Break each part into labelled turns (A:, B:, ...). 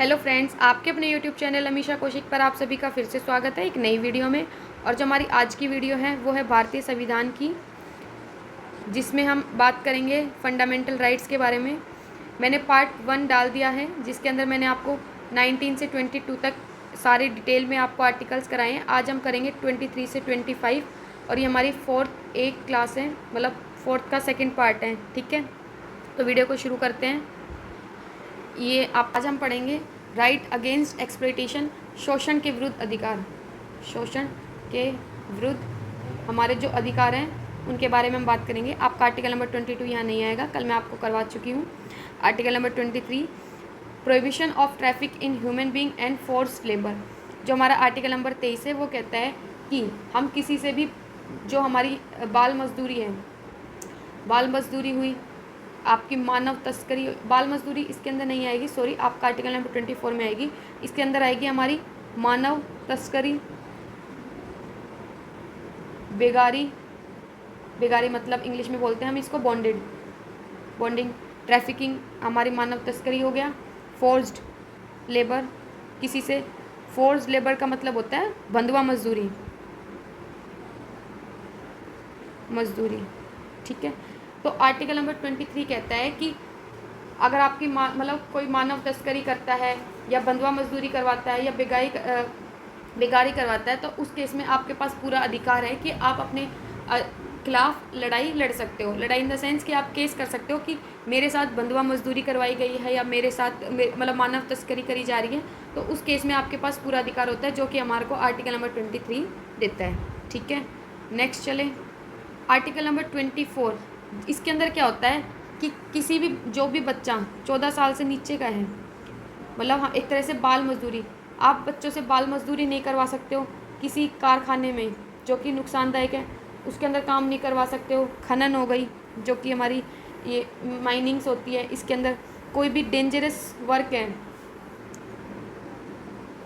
A: Hello friends, आपके अपने YouTube channel Amisha Kaushik पर आप सभी का फिर से स्वागत है एक नई वीडियो में। और जो हमारी आज की वीडियो है वो है भारतीय संविधान की, जिसमें हम बात करेंगे फंडामेंटल राइट्स के बारे में। मैंने पार्ट 1 डाल दिया है, जिसके अंदर मैंने आपको 19 से 22 तक सारे डिटेल में आपको आर्टिकल्स कराए हैं। आज हम करेंगे 23 से 25 और ये हमारी 4th एक क्लास है, मतलब 4th का सेकेंड पार्ट है। ठीक है, तो वीडियो को शुरू करते हैं। ये आज हम पढ़ेंगे राइट अगेंस्ट एक्सप्लॉयटेशन, शोषण के विरुद्ध अधिकार। शोषण के विरुद्ध हमारे जो अधिकार हैं उनके बारे में हम बात करेंगे। आपका आर्टिकल नंबर 22 यहाँ नहीं आएगा, कल मैं आपको करवा चुकी हूँ। Article number 23 prohibition of traffic in human being and forced labour. जो हमारा आर्टिकल नंबर 23 है वो कहता है कि हम किसी से भी, जो हमारी बाल मजदूरी है, बाल मजदूरी हुई, आपकी मानव तस्करी, बाल मजदूरी इसके अंदर नहीं आएगी, सॉरी, आपका आर्टिकल नंबर 24 में आएगी। इसके अंदर आएगी हमारी मानव तस्करी, बेगारी, बेगारी मतलब इंग्लिश में बोलते हैं हम इसको बॉन्डिंग, ट्रैफिकिंग हमारी मानव तस्करी हो गया। फोर्स्ड लेबर, किसी से, फोर्स्ड लेबर का मतलब होता है बंधुआ मजदूरी, ठीक है। तो आर्टिकल नंबर 23 कहता है कि अगर आपकी मतलब कोई मानव तस्करी करता है या बंधुआ मजदूरी करवाता है या बेगारी करवाता है, तो उस केस में आपके पास पूरा अधिकार है कि आप अपने खिलाफ लड़ाई लड़ सकते हो। लड़ाई इन द सेंस कि आप केस कर सकते हो कि मेरे साथ बंधुआ मजदूरी करवाई गई है या मेरे साथ मतलब मानव तस्करी करी जा रही है, तो उस केस में आपके पास पूरा अधिकार होता है, जो कि हमारे को आर्टिकल नंबर 23 देता है। ठीक है, नेक्स्ट चले आर्टिकल नंबर 24। इसके अंदर क्या होता है कि किसी भी, जो भी बच्चा 14 साल से नीचे का है, मतलब हाँ, एक तरह से बाल मजदूरी, आप बच्चों से बाल मजदूरी नहीं करवा सकते हो। किसी कारखाने में जो कि नुकसानदायक है उसके अंदर काम नहीं करवा सकते हो। खनन हो गई, जो कि हमारी ये माइनिंग्स होती है, इसके अंदर कोई भी डेंजरस वर्क है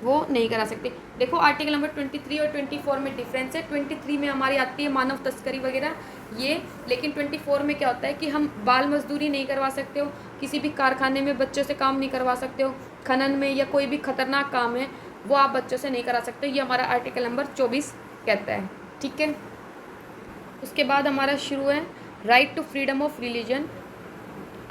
A: वो नहीं करा सकते। देखो आर्टिकल नंबर 23 और 24 में डिफरेंस है। 23 में हमारी आती है मानव तस्करी वगैरह ये, लेकिन 24 में क्या होता है कि हम बाल मजदूरी नहीं करवा सकते हो, किसी भी कारखाने में बच्चों से काम नहीं करवा सकते हो, खनन में या कोई भी खतरनाक काम है वो आप बच्चों से नहीं करा सकते। ये हमारा आर्टिकल नंबर 24 कहता है। ठीक है, उसके बाद हमारा शुरू है right to freedom of religion.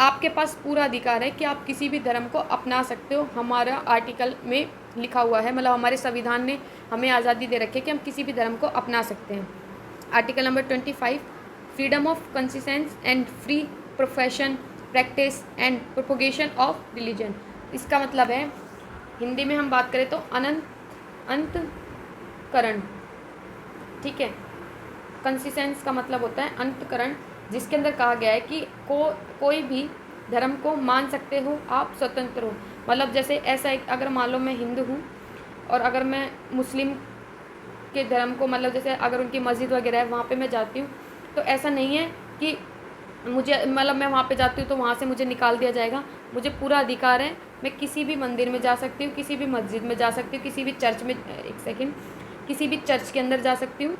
A: आपके पास पूरा अधिकार है कि आप किसी भी धर्म को अपना सकते हो। हमारा आर्टिकल में लिखा हुआ है, मतलब हमारे संविधान ने हमें आज़ादी दे रखी है कि हम किसी भी धर्म को अपना सकते हैं। Article number 25 freedom of consistence and free profession, practice and propagation of religion. इसका मतलब है, हिंदी में हम बात करें तो अंतकरण। ठीक है, कंसिस्टेंस का मतलब होता है अंतकरण, जिसके अंदर कहा गया है कि कोई भी धर्म को मान सकते हो, आप स्वतंत्र हो। मतलब जैसे ऐसा एक, अगर मान लो मैं हिंदू हूँ और अगर मैं मुस्लिम के धर्म को, मतलब जैसे अगर उनकी मस्जिद वगैरह है वहाँ पे मैं जाती हूँ, तो ऐसा नहीं है कि मुझे, मतलब मैं वहाँ पे जाती हूँ तो वहाँ से मुझे निकाल दिया जाएगा। मुझे पूरा अधिकार है, मैं किसी भी मंदिर में जा सकती हूँ, किसी भी मस्जिद में जा सकती हूँ, किसी भी चर्च में, एक सेकेंड, किसी भी चर्च के अंदर जा सकती हूँ,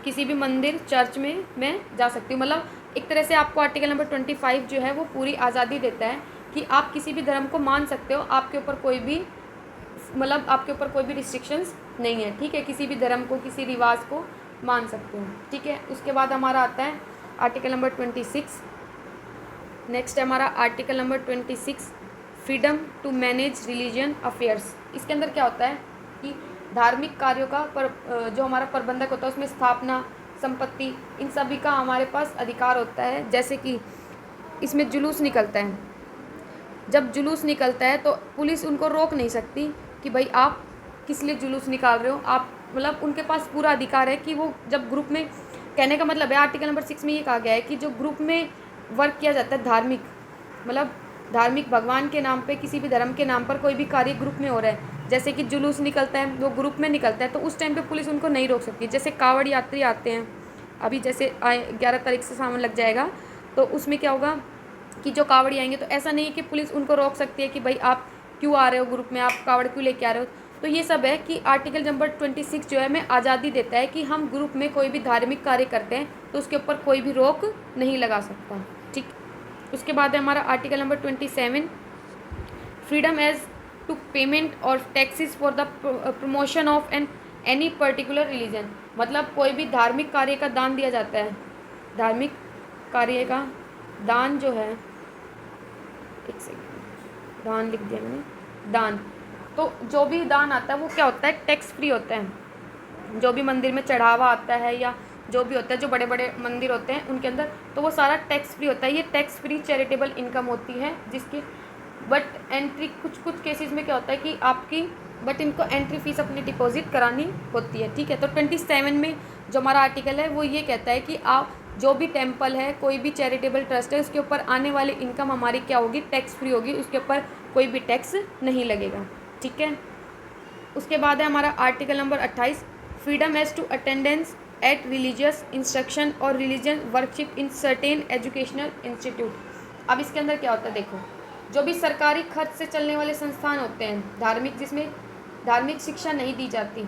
A: किसी भी मंदिर चर्च में मैं जा सकती हूँ। मतलब एक तरह से आपको आर्टिकल नंबर 25 जो है वो पूरी आज़ादी देता है कि आप किसी भी धर्म को मान सकते हो, आपके ऊपर कोई भी, मतलब आपके ऊपर कोई भी रिस्ट्रिक्शंस नहीं है। ठीक है, किसी भी धर्म को, किसी रिवाज को मान सकते हो। ठीक है, उसके बाद हमारा आता है आर्टिकल नंबर 26। नेक्स्ट है हमारा article number 26 freedom to manage religion affairs. इसके अंदर क्या होता है कि धार्मिक कार्यों का जो हमारा प्रबंधक होता है, उसमें स्थापना, संपत्ति, इन सभी का हमारे पास अधिकार होता है। जैसे कि इसमें जुलूस निकलता है, जब जुलूस निकलता है तो पुलिस उनको रोक नहीं सकती कि भाई आप किस लिए जुलूस निकाल रहे हो। आप, मतलब उनके पास पूरा अधिकार है कि वो जब ग्रुप में, कहने का मतलब है आर्टिकल नंबर 6 में ये कहा गया है कि जो ग्रुप में वर्क किया जाता है, धार्मिक, मतलब धार्मिक भगवान के नाम पे, किसी भी धर्म के नाम पर कोई भी कार्य ग्रुप में हो रहा है, जैसे कि जुलूस निकलता है, वो ग्रुप में निकलता है, तो उस टाइम पे पुलिस उनको नहीं रोक सकती। जैसे कांवड़ यात्री आते हैं, अभी जैसे 11 तारीख से सावन लग जाएगा, तो उसमें क्या होगा कि जो कांवड़ी आएंगे, तो ऐसा नहीं है कि पुलिस उनको रोक सकती है कि भाई आप क्यों आ रहे हो ग्रुप में, आप कांवड़ क्यों लेके आ रहे हो। तो ये सब है कि आर्टिकल नंबर 26 जो है हमें आज़ादी देता है कि हम ग्रुप में कोई भी धार्मिक कार्य करते हैं तो उसके ऊपर कोई भी रोक नहीं लगा सकता। ठीक, उसके बाद है हमारा article number 27 freedom as to payment और taxes for the promotion of an any particular religion. मतलब कोई भी धार्मिक कार्य का दान दिया जाता है, धार्मिक कार्य का दान जो है, एक सेकेंड, दान लिख दिया मैंने, दान। तो जो भी दान आता है वो क्या होता है, टैक्स फ्री होता है। जो भी मंदिर में चढ़ावा आता है या जो भी होता है, जो बड़े बड़े मंदिर होते हैं उनके अंदर, तो वो सारा टैक्स फ्री होता है। ये टैक्स फ्री चैरिटेबल इनकम होती है जिसकी बट एंट्री कुछ केसेस में क्या होता है कि आपकी बट इनको एंट्री फीस अपनी डिपॉजिट करानी होती है। ठीक है, तो 27 में जो हमारा आर्टिकल है वो ये कहता है कि आप जो भी टेम्पल है, कोई भी चैरिटेबल ट्रस्ट है, उसके ऊपर आने वाली इनकम हमारी क्या होगी, टैक्स फ्री होगी, उसके ऊपर कोई भी टैक्स नहीं लगेगा। ठीक है, उसके बाद है हमारा article number 28, freedom as to attendance at religious instruction और religion worship in certain educational institute. अब इसके अंदर क्या होता है, देखो, जो भी सरकारी खर्च से चलने वाले संस्थान होते हैं धार्मिक, जिसमें धार्मिक शिक्षा नहीं दी जाती,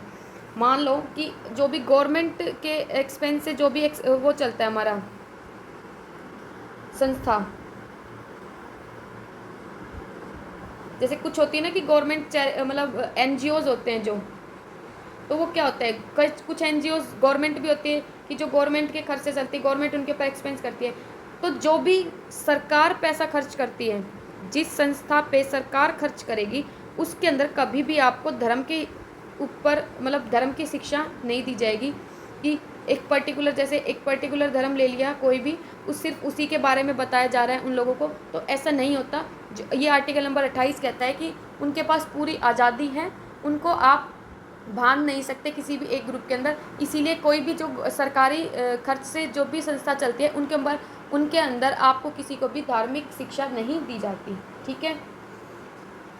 A: मान लो कि जो भी गवर्नमेंट के एक्सपेंस से जो भी वो चलता है हमारा संस्था, जैसे कुछ होती है ना कि गवर्नमेंट मतलब NGOs होते हैं जो, तो वो क्या होता है, कुछ NGOs गवर्नमेंट भी होती है कि जो गवर्नमेंट के खर्च से चलती है, गवर्नमेंट उनके ऊपर एक्सपेंस करती है। तो जो भी सरकार पैसा खर्च करती है, जिस संस्था पे सरकार खर्च करेगी, उसके अंदर कभी भी आपको धर्म के ऊपर मतलब धर्म की शिक्षा नहीं दी जाएगी कि एक पर्टिकुलर, जैसे एक पर्टिकुलर धर्म ले लिया कोई भी, सिर्फ उसी के बारे में बताया जा रहा है उन लोगों को, तो ऐसा नहीं होता। ये आर्टिकल नंबर 28 कहता है कि उनके पास पूरी आज़ादी है, उनको आप बांध नहीं सकते किसी भी एक ग्रुप के अंदर। इसीलिए कोई भी जो सरकारी खर्च से जो भी संस्था चलती है उनके अंदर आपको किसी को भी धार्मिक शिक्षा नहीं दी जाती। ठीक है,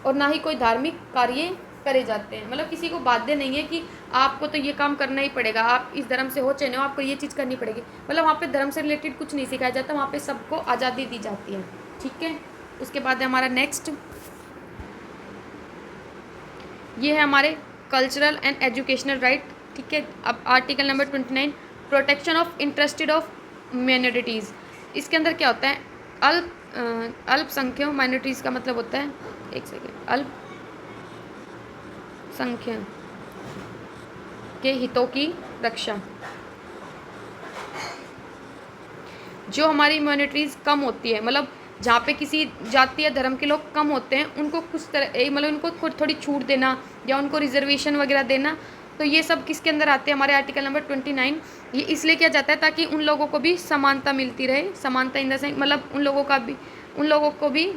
A: और ना ही कोई धार्मिक कार्य करे जाते हैं, मतलब किसी को बाध्य नहीं है कि आपको तो ये काम करना ही पड़ेगा, आप इस धर्म से हो चाहे नहीं हो, आपको ये चीज़ करनी पड़ेगी। मतलब वहाँ पे धर्म से रिलेटेड कुछ नहीं सिखाया जाता, वहाँ पे सबको आज़ादी दी जाती है। ठीक है, उसके बाद है हमारा नेक्स्ट, ये है हमारे कल्चरल एंड एजुकेशनल राइट। ठीक है, अब article number 29, protection of interested of minorities. इसके अंदर क्या होता है, अल्पसंख्यक माइनॉरिटीज़ का मतलब होता है, एक सेकेंड, अल्पसंख्यक के हितों की रक्षा। जो हमारी माइनॉरिटीज़ कम होती है, मतलब जहाँ पे किसी जाति या धर्म के लोग कम होते हैं, उनको कुछ तरह मतलब उनको थोड़ी छूट देना या उनको रिजर्वेशन वगैरह देना, तो ये सब किसके अंदर आते हैं, हमारे आर्टिकल नंबर 29। ये इसलिए किया जाता है ताकि उन लोगों को भी समानता मिलती रहे, समानता इन द सेंस मतलब उन लोगों को भी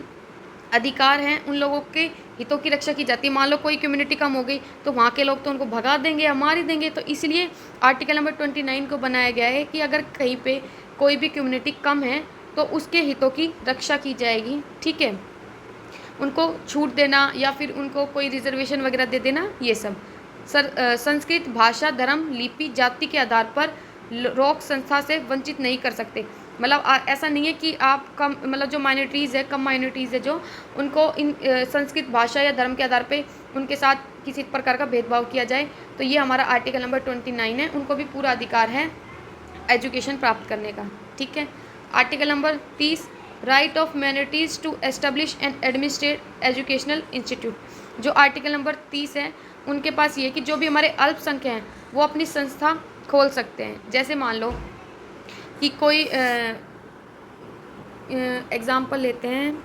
A: अधिकार हैं, उन लोगों के हितों की रक्षा की जाती है। मान लो कोई कम्युनिटी कम हो गई तो वहाँ के लोग तो उनको भगा देंगे या मार ही देंगे, तो इसलिए आर्टिकल नंबर 29 को बनाया गया है कि अगर कहीं पे कोई भी कम्युनिटी कम है तो उसके हितों की रक्षा की जाएगी। ठीक है, उनको छूट देना या फिर उनको कोई रिजर्वेशन वगैरह दे देना, ये सब। संस्कृत भाषा, धर्म, लिपि, जाति के आधार पर रोक संस्था से वंचित नहीं कर सकते। मतलब ऐसा नहीं है कि आप कम मतलब जो माइनॉरिटीज़ है, कम माइनॉरिटीज़ है जो, उनको इन संस्कृत भाषा या धर्म के आधार पे उनके साथ किसी प्रकार का भेदभाव किया जाए। तो ये हमारा आर्टिकल नंबर 29 है, उनको भी पूरा अधिकार है एजुकेशन प्राप्त करने का। ठीक है, article number 30, right of minorities to establish and administrate educational institute. जो आर्टिकल नंबर 30 है, उनके पास ये कि जो भी हमारे अल्पसंख्यक हैं वो अपनी संस्था खोल सकते हैं। जैसे मान लो कि कोई एग्ज़ाम्पल लेते हैं,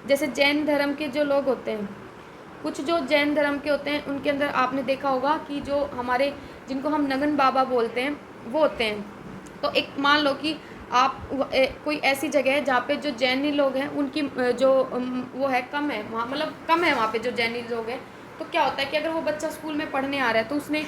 A: जैसे जैन धर्म के जो लोग होते हैं, कुछ जो जैन धर्म के होते हैं, उनके अंदर आपने देखा होगा कि जो हमारे जिनको हम नगन बाबा बोलते हैं वो होते हैं। तो एक मान लो कि आप कोई ऐसी जगह है जहाँ पे जो जैनी लोग हैं उनकी जो वो है कम है, वहाँ मतलब कम है वहाँ पे जो जैनी लोग हैं, तो क्या होता है कि अगर वो बच्चा स्कूल में पढ़ने आ रहा है तो उसने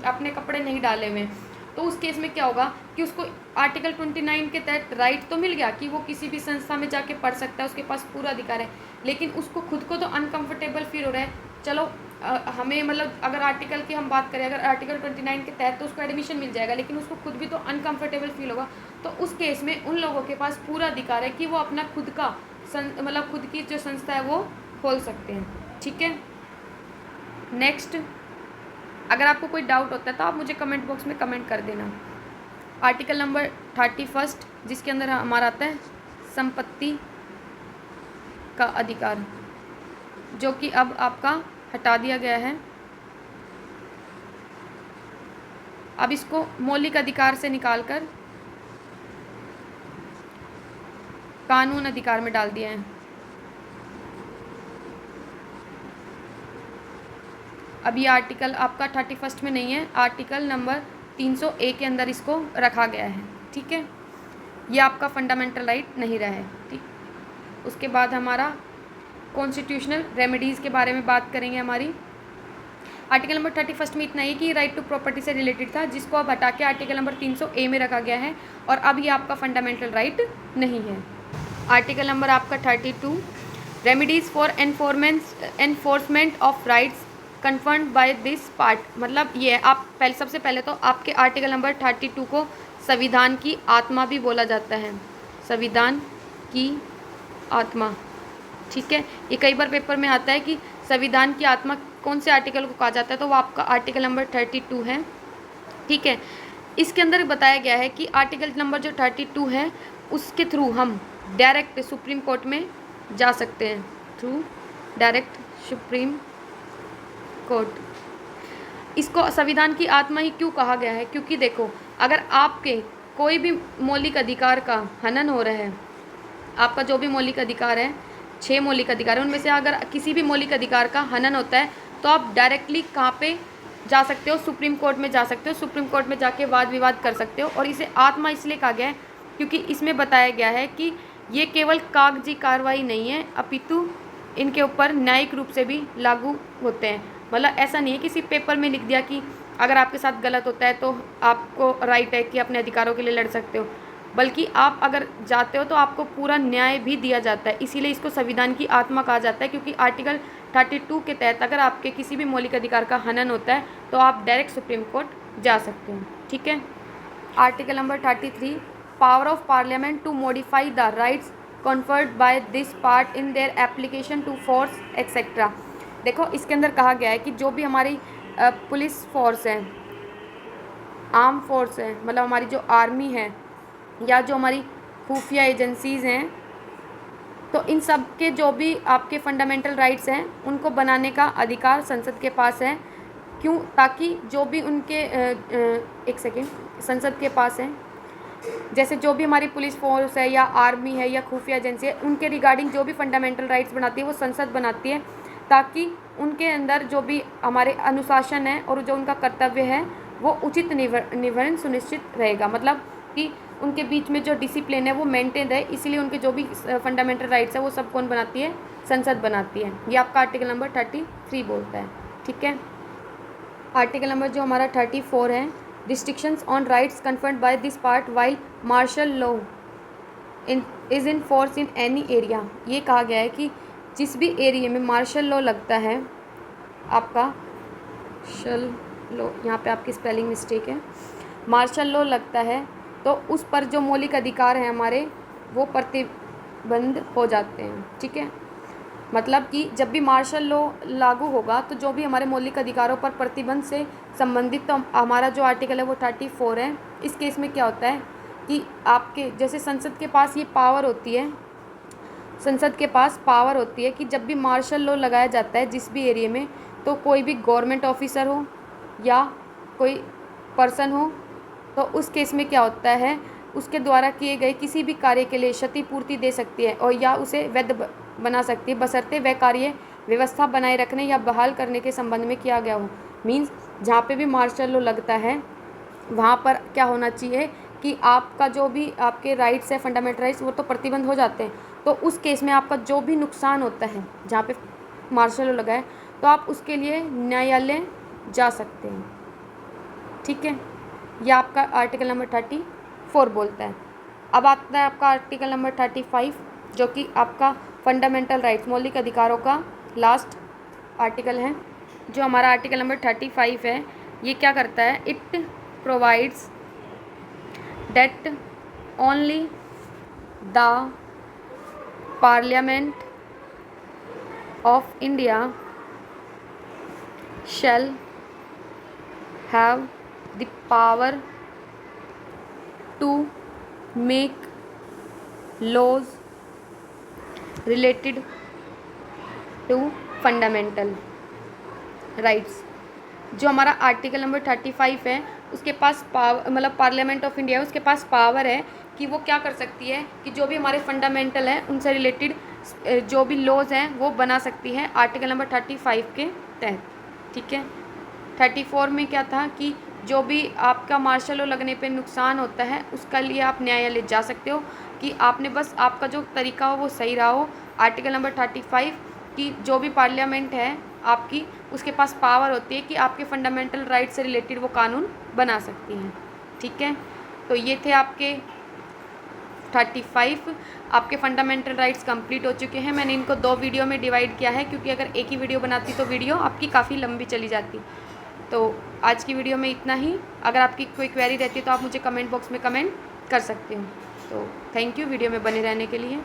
A: अपने कपड़े नहीं डाले हुए हैं, तो उस केस में क्या होगा कि उसको आर्टिकल 29 के तहत राइट तो मिल गया कि वो किसी भी संस्था में जाके पढ़ सकता है, उसके पास पूरा अधिकार है, लेकिन उसको खुद को तो अनकंफर्टेबल फील हो रहा है। चलो हमें मतलब अगर आर्टिकल की हम बात करें, अगर आर्टिकल 29 के तहत तो उसको एडमिशन मिल जाएगा, लेकिन उसको खुद भी तो अनकंफर्टेबल फील होगा। तो उस केस में उन लोगों के पास पूरा अधिकार है कि वो अपना खुद का मतलब खुद की जो संस्था है वो खोल सकते हैं। ठीक है, नेक्स्ट, अगर आपको कोई डाउट होता है तो आप मुझे कमेंट बॉक्स में कमेंट कर देना। आर्टिकल नंबर 31 जिसके अंदर हमारा आता है संपत्ति का अधिकार। जो कि अब आपका हटा दिया गया है। अब इसको मौलिक अधिकार से निकालकर कानून अधिकार में डाल दिया है। अब ये आर्टिकल आपका 31 में नहीं है, आर्टिकल नंबर 301 के अंदर इसको रखा गया है। ठीक है, ये आपका फंडामेंटल राइट नहीं रहा है। ठीक, उसके बाद हमारा कॉन्स्टिट्यूशनल रेमेडीज़ के बारे में बात करेंगे। हमारी आर्टिकल नंबर 31 में इतना ही कि राइट टू प्रॉपर्टी से रिलेटेड था, जिसको अब हटा के आर्टिकल नंबर 300A में रखा गया है और अब ये आपका फंडामेंटल राइट नहीं है। आर्टिकल नंबर आपका 32 remedies for enforcement of rights confirmed by this part, मतलब ये है आप सबसे पहले तो आपके आर्टिकल नंबर 32 को संविधान की आत्मा भी बोला जाता है, संविधान की आत्मा। ठीक है, ये कई बार पेपर में आता है कि संविधान की आत्मा कौन से आर्टिकल को कहा जाता है, तो वो आपका आर्टिकल नंबर 32 है। ठीक है, इसके अंदर बताया गया है कि आर्टिकल नंबर जो 32 है उसके थ्रू हम डायरेक्ट सुप्रीम कोर्ट में जा सकते हैं, थ्रू डायरेक्ट सुप्रीम कोर्ट। इसको संविधान की आत्मा ही क्यों कहा गया है, क्योंकि देखो अगर आपके कोई भी मौलिक अधिकार का हनन हो रहा है, आपका जो भी मौलिक अधिकार है, 6 मौलिक अधिकार है, उनमें से अगर किसी भी मौलिक अधिकार का हनन होता है तो आप डायरेक्टली कहाँ पे जा सकते हो, सुप्रीम कोर्ट में जा सकते हो। सुप्रीम कोर्ट में जाके वाद विवाद कर सकते हो। और इसे आत्मा इसलिए कहा गया है क्योंकि इसमें बताया गया है कि ये केवल कागजी कार्रवाई नहीं है, अपितु इनके ऊपर न्यायिक रूप से भी लागू होते हैं। मतलब ऐसा नहीं है किसी पेपर में लिख दिया कि अगर आपके साथ गलत होता है तो आपको राइट है कि अपने अधिकारों के लिए लड़ सकते हो, बल्कि आप अगर जाते हो तो आपको पूरा न्याय भी दिया जाता है। इसीलिए इसको संविधान की आत्मा कहा जाता है, क्योंकि आर्टिकल 32 के तहत अगर आपके किसी भी मौलिक अधिकार का हनन होता है तो आप डायरेक्ट सुप्रीम कोर्ट जा सकते हैं। ठीक है, article number 33 power of parliament to modify the rights conferred by this part in their application to force etcetera. देखो इसके अंदर कहा गया है कि जो भी हमारी पुलिस फोर्स है, आर्म फोर्स है, मतलब हमारी जो आर्मी है या जो हमारी खुफिया एजेंसीज़ हैं, तो इन सब के जो भी आपके फंडामेंटल राइट्स हैं उनको बनाने का अधिकार संसद के पास है। क्यों? ताकि जो भी उनके एक सेकेंड, संसद के पास है, जैसे जो भी हमारी पुलिस फोर्स है या आर्मी है या खुफिया एजेंसी है, उनके रिगार्डिंग जो भी फंडामेंटल राइट्स बनाती है वो संसद बनाती है, ताकि उनके अंदर जो भी हमारे अनुशासन है और जो उनका कर्तव्य है वो उचित निवारण सुनिश्चित रहेगा। मतलब कि उनके बीच में जो डिसिप्लिन है वो मेंटेन रहे, इसीलिए उनके जो भी फंडामेंटल राइट्स है वो सब कौन बनाती है? संसद बनाती है। ये आपका आर्टिकल नंबर 33 बोलता है। ठीक है, आर्टिकल नंबर जो हमारा 34 है, restrictions on rights conferred by this part while martial law is in force in any area. ये कहा गया है कि जिस भी एरिया में मार्शल लॉ लगता है, आपका शल लॉ, यहाँ पे आपकी स्पेलिंग मिस्टेक है, मार्शल लॉ लगता है तो उस पर जो मौलिक अधिकार हैं हमारे वो प्रतिबंध हो जाते हैं। ठीक है, मतलब कि जब भी मार्शल लॉ लागू होगा तो जो भी हमारे मौलिक अधिकारों पर प्रतिबंध से संबंधित, तो हमारा जो आर्टिकल है वो 34 है। इस केस में क्या होता है कि आपके जैसे संसद के पास ये पावर होती है, संसद के पास पावर होती है कि जब भी मार्शल लॉ लगाया जाता है जिस भी एरिया में, तो कोई भी गवर्नमेंट ऑफिसर हो या कोई पर्सन हो, तो उस केस में क्या होता है, उसके द्वारा किए गए किसी भी कार्य के लिए क्षतिपूर्ति दे सकती है और या उसे वैध बना सकती है, बशर्ते वह कार्य व्यवस्था बनाए रखने या बहाल करने के संबंध में किया गया हो। मीन्स जहाँ पे भी मार्शल लॉ लगता है वहाँ पर क्या होना चाहिए कि आपका जो भी आपके राइट्स है, फंडामेंटल राइट्स, वो तो प्रतिबंध हो जाते हैं। तो उस केस में आपका जो भी नुकसान होता है जहाँ पे मार्शल लॉ लगा है, तो आप उसके लिए न्यायालय जा सकते हैं। ठीक है, यह आपका आर्टिकल नंबर 34 बोलता है। अब आता है आपका आर्टिकल नंबर 35, जो कि आपका फंडामेंटल राइट्स, मौलिक अधिकारों का लास्ट आर्टिकल है। जो हमारा आर्टिकल नंबर 35 है, ये क्या करता है? It provides that only the parliament of India shall have the power to make laws related to fundamental rights. जो हमारा आर्टिकल नंबर 35 है उसके पास पावर, मतलब पार्लियामेंट ऑफ इंडिया है, उसके पास पावर है कि वो क्या कर सकती है कि जो भी हमारे फंडामेंटल हैं उनसे रिलेटेड जो भी लॉज हैं वो बना सकती है आर्टिकल नंबर 35 के तहत। ठीक है। 34 में क्या था कि जो भी आपका मार्शल लॉ लगने पे नुकसान होता है उसका लिए आप न्यायालय जा सकते हो कि आपने बस आपका जो तरीका हो वो सही रहा हो। आर्टिकल नंबर 35 की जो भी पार्लियामेंट है आपकी, उसके पास पावर होती है कि आपके फंडामेंटल राइट से रिलेटेड वो कानून बना सकती हैं। ठीक है। तो ये थे आपके 35 आपके फंडामेंटल राइट्स कंप्लीट हो चुके हैं। मैंने इनको 2 वीडियो में डिवाइड किया है क्योंकि अगर एक ही वीडियो बनाती तो वीडियो आपकी काफ़ी लंबी चली जाती। तो आज की वीडियो में इतना ही। अगर आपकी कोई क्वेरी रहती है तो आप मुझे कमेंट बॉक्स में कमेंट कर सकते हो। तो थैंक यू वीडियो में बने रहने के लिए।